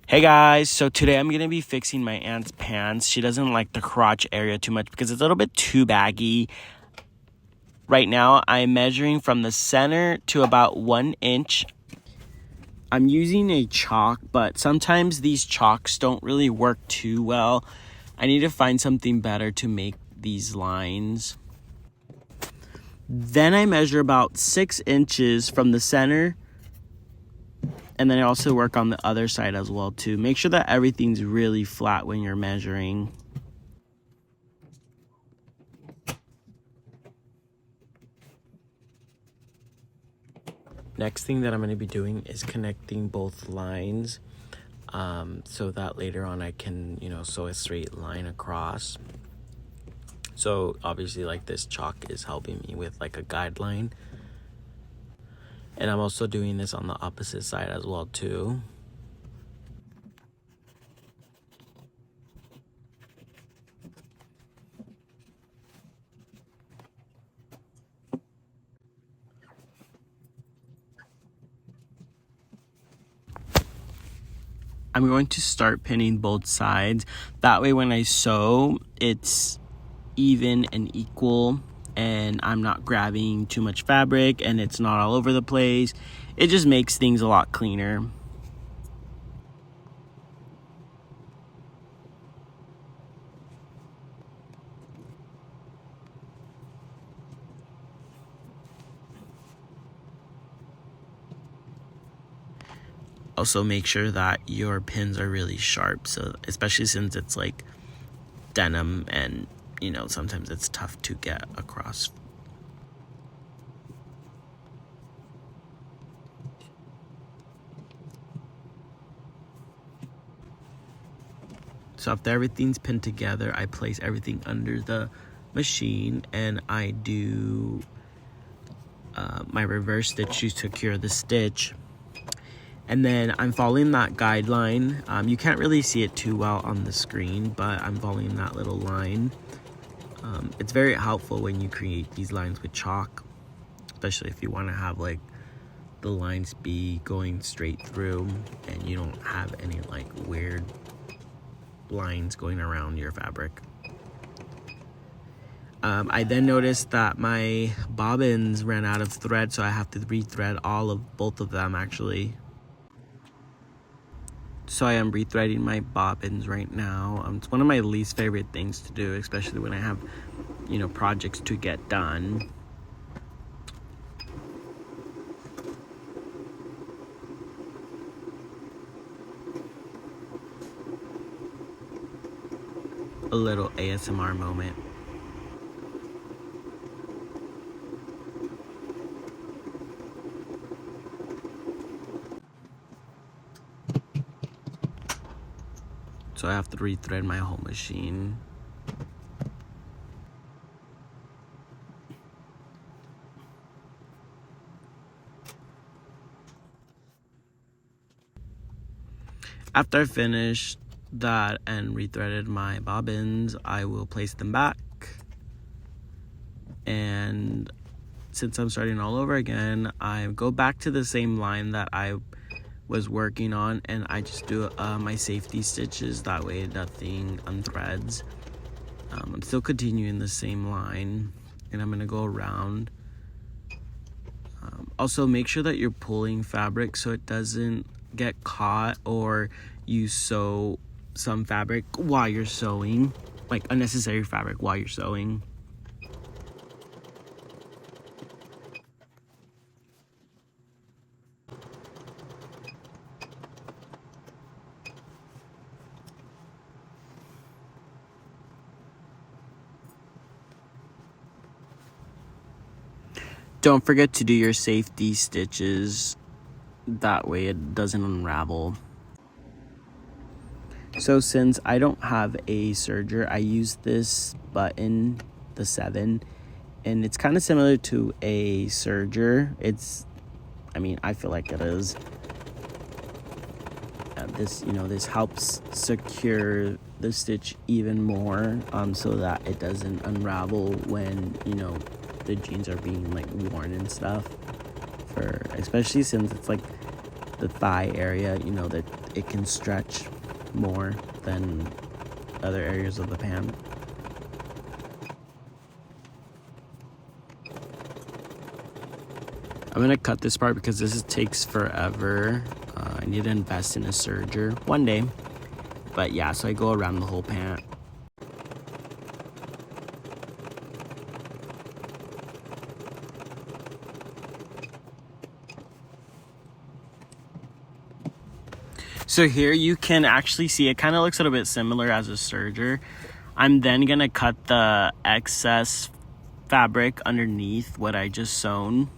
Hey guys, so today I'm going to be fixing my aunt's pants. She doesn't like the crotch area too much because it's a little bit too baggy. Right now, I'm measuring from the center to about 1 inch. I'm using a chalk, but sometimes these chalks don't really work too well. I need to find something better to make these lines. Then I measure about 6 inches from the center. And then I also work on the other side as well too. Make sure that everything's really flat when you're measuring. Next thing that I'm going to be doing is connecting both lines so that later on I can, sew a straight line across. So obviously like this chalk is helping me with like a guideline. And I'm also doing this on the opposite side as well too. I'm going to start pinning both sides. That way when I sew, it's even and equal and I'm not grabbing too much fabric and it's not all over the place. It just makes things a lot cleaner. Also make sure that your pins are really sharp, so especially since it's like denim and sometimes it's tough to get across. So after everything's pinned together, I place everything under the machine and I do my reverse stitch to secure the stitch. And then I'm following that guideline. You can't really see it too well on the screen, but I'm following that little line. It's very helpful when you create these lines with chalk, especially if you want to have like the lines be going straight through and you don't have any like weird lines going around your fabric. I then noticed that my bobbins ran out of thread, so I have to rethread both of them actually. So I am rethreading my bobbins right now. It's one of my least favorite things to do, especially when I have, projects to get done. A little ASMR moment. So I have to rethread my whole machine. After I finish that and rethreaded my bobbins, I will place them back. And since I'm starting all over again, I go back to the same line that I was working on and I just do my safety stitches, that way nothing unthreads. I'm still continuing the same line and I'm gonna go around. Also make sure that you're pulling fabric so it doesn't get caught or you sew some fabric while you're sewing, like unnecessary fabric while you're sewing. Don't forget to do your safety stitches, that way it doesn't unravel. So since I don't have a serger, I use this button, the 7, and it's kind of similar to a serger. I feel like it is. This helps secure the stitch even more so that it doesn't unravel when, the jeans are being like worn and stuff, especially since it's like the thigh area, it can stretch more than other areas of the pan. I'm gonna cut this part because this takes forever. I need to invest in a serger one day. But yeah, so I go around the whole pan. So here you can actually see it kind of looks a little bit similar as a serger. I'm then gonna cut the excess fabric underneath what I just sewn.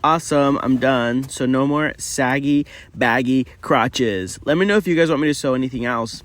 Awesome, I'm done. So no more saggy, baggy crotches. Let me know if you guys want me to sew anything else.